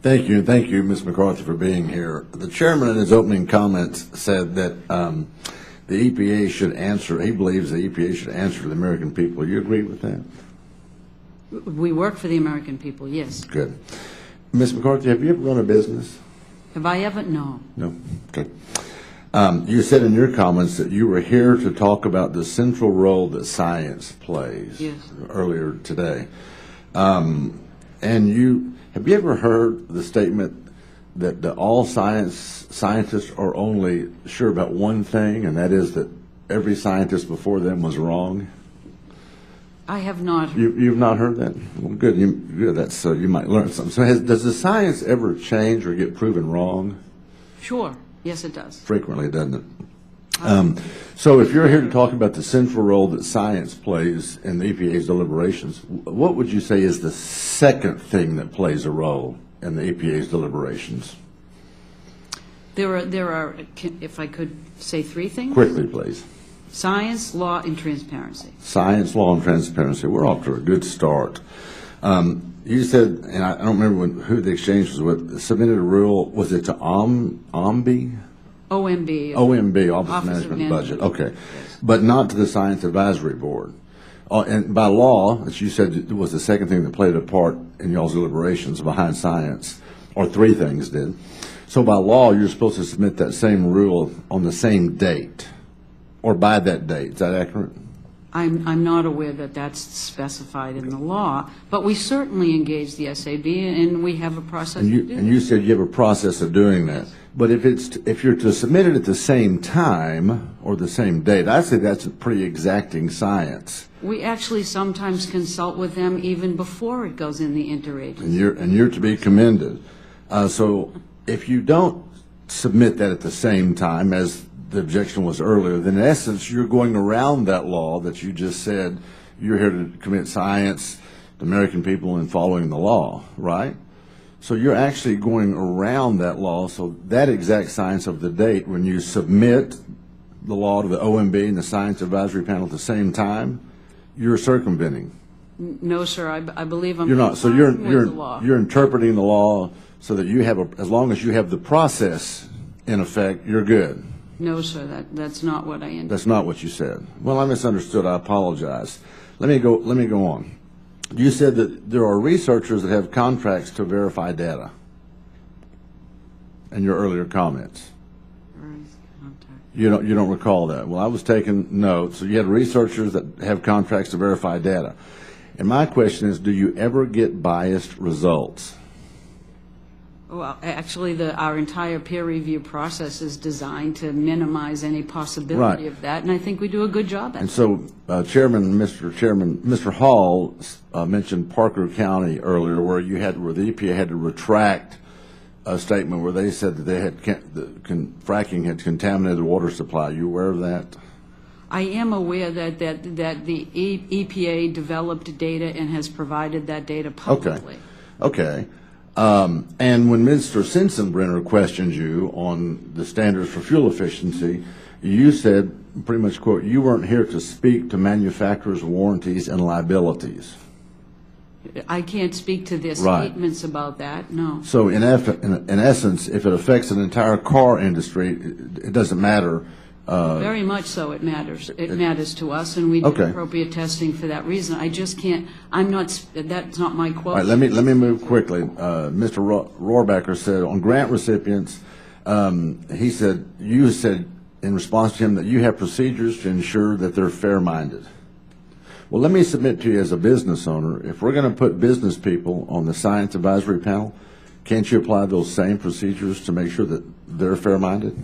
Thank you, and thank you, Ms. McCarthy, for being here. The chairman in his opening comments said that the EPA should answer, he believes the EPA should answer to the American people. You agree with that? We work for the American people, yes. Good. Ms. McCarthy, have you ever run a business? Have I ever? No. No. Okay. You said in your comments that you were here to talk about the central role that science plays. Yes. Earlier today. And have you ever heard the statement that all scientists are only sure about one thing, and that is that every scientist before them was wrong? I have not. You've not heard that? Well, good. Good. So you might learn something. So does the science ever change or get proven wrong? Sure. Yes, it does. Frequently, doesn't it? So if you're here to talk about the central role that science plays in the EPA's deliberations, what would you say is the second thing that plays a role in the EPA's deliberations? There are, if I could say three things. Quickly, please. Science, law, and transparency. Science, law, and transparency. We're off to a good start. You said, and I don't remember who the exchange was with, submitted a rule, was it to OMB? OMB. OMB, Office of Management and Budget. Okay. Yes. But not to the Science Advisory Board. And by law, as you said, was the second thing that played a part in y'all's deliberations behind science, or three things did. So by law, you're supposed to submit that same rule on the same date, or by that date. Is that accurate? I'm not aware that that's specified in the law, but we certainly engage the SAB, and we have a process to do that. And you said you have a process of doing that. But if you're to submit it at the same time or the same date, I say that's a pretty exacting science. We actually sometimes consult with them even before it goes in the interagency. And you're to be commended. So if you don't submit that at the same time as the objection was earlier, then in essence you're going around that law that you just said you're here to commit science, the American people, and following the law, right? So you're actually going around that law. So that exact science of the date, when you submit the law to the OMB and the Science Advisory Panel at the same time, you're circumventing. No, sir. I believe I'm. You're not. So with the law. you're interpreting the law so that you have as long as you have the process in effect, you're good. No, sir. That's not what I intended. That's not what you said. Well, I misunderstood. I apologize. Let me go on. You said that there are researchers that have contracts to verify data in your earlier comments. You don't recall that. Well, I was taking notes. So you had researchers that have contracts to verify data. And my question is, do you ever get biased results? Well, actually, our entire peer review process is designed to minimize any possibility of that, and I think we do a good job at it. And so, Mr. Hall mentioned Parker County earlier, where the EPA had to retract a statement where they said that they had fracking had contaminated the water supply. You aware of that? I am aware that the EPA developed data and has provided that data publicly. Okay. And when Mr. Sensenbrenner questioned you on the standards for fuel efficiency, you said, pretty much quote, you weren't here to speak to manufacturers' warranties and liabilities. I can't speak to their statements about that, no. So in essence, if it affects an entire car industry, it doesn't matter. Very much so it matters. It matters to us, and we do appropriate testing for that reason. I just can't, that's not my quote. All right, let me move quickly. Mr. Rohrbacher said on grant recipients, you said in response to him that you have procedures to ensure that they're fair-minded. Well, let me submit to you as a business owner, if we're going to put business people on the Science Advisory Panel, can't you apply those same procedures to make sure that they're fair-minded?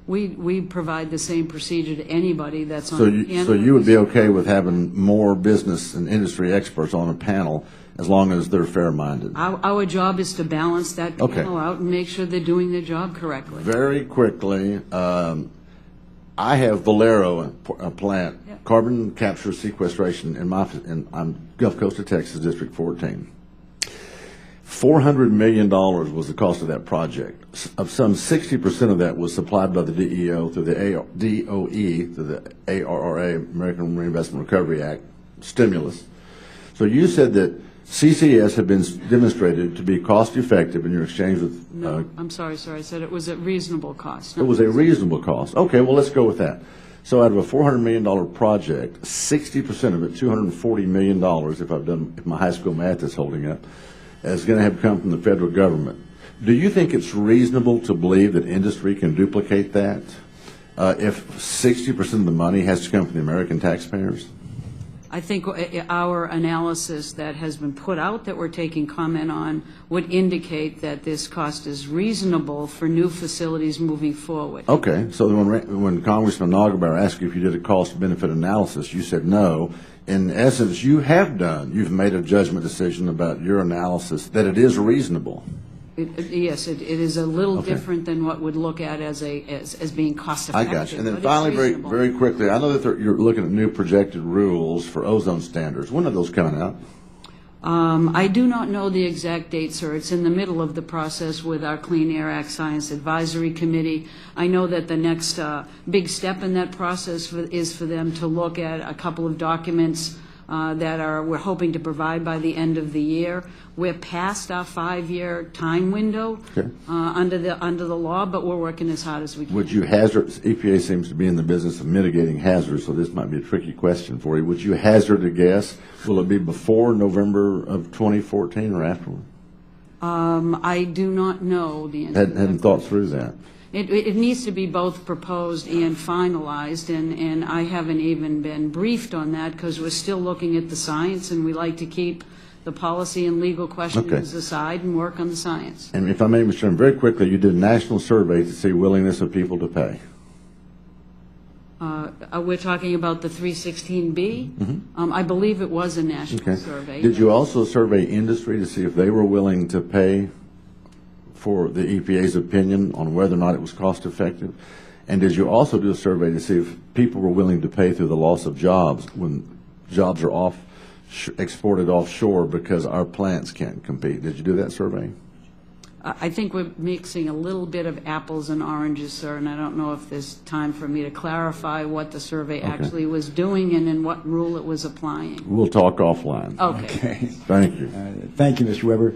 We provide the same procedure to anybody that's on the panel. So you would be okay with having more business and industry experts on a panel as long as they're fair-minded? Our job is to balance that panel out and make sure they're doing their job correctly. Very quickly, I have Valero plant, carbon capture sequestration in Gulf Coast of Texas, District 14. $400 million was the cost of that project. Of some 60% of that was supplied by the DEO through the DOE, through the ARRA, American Reinvestment Recovery Act, stimulus. So you said that CCS have been demonstrated to be cost-effective in your exchange with... No, I'm sorry, sir. I said it was a reasonable cost. It was a reasonable cost. Okay, well, let's go with that. So out of a $400 million project, 60% of it, $240 million, if my high school math is holding up, is going to have come from the federal government. Do you think it's reasonable to believe that industry can duplicate that if 60% of the money has to come from the American taxpayers? I think our analysis that has been put out that we're taking comment on would indicate that this cost is reasonable for new facilities moving forward. Okay, so when Congressman Nagelbauer asked you if you did a cost-benefit analysis, you said no. In essence, you've made a judgment decision about your analysis that it is reasonable. Yes, it is a little different than what would look at as being cost-effective. I got you. And then finally, very quickly, I know that you're looking at new projected rules for ozone standards. When are those coming out? I do not know the exact date, sir. It's in the middle of the process with our Clean Air Act Science Advisory Committee. I know that the next big step in that process is for them to look at a couple of documents that we're hoping to provide by the end of the year. We're past our 5-year time window under the law, but we're working as hard as we can. Would you hazard, EPA seems to be in the business of mitigating hazards, so this might be a tricky question for you. Would you hazard a guess? Will it be before November of 2014 or afterward? I do not know the answer. Hadn't thought through that. It needs to be both proposed and finalized, and I haven't even been briefed on that because we're still looking at the science, and we like to keep the policy and legal questions aside and work on the science. And if I may, Mr. Chairman, very quickly, you did a national survey to see willingness of people to pay. We're talking about the 316B. Mm-hmm. I believe it was a national survey. Did you also survey industry to see if they were willing to pay for the EPA's opinion on whether or not it was cost effective? And did you also do a survey to see if people were willing to pay through the loss of jobs when jobs are exported offshore because our plants can't compete? Did you do that survey? I think we're mixing a little bit of apples and oranges, sir, and I don't know if there's time for me to clarify what the survey actually was doing and in what rule it was applying. We'll talk offline. Okay. Thank you. Thank you, Mr. Weber.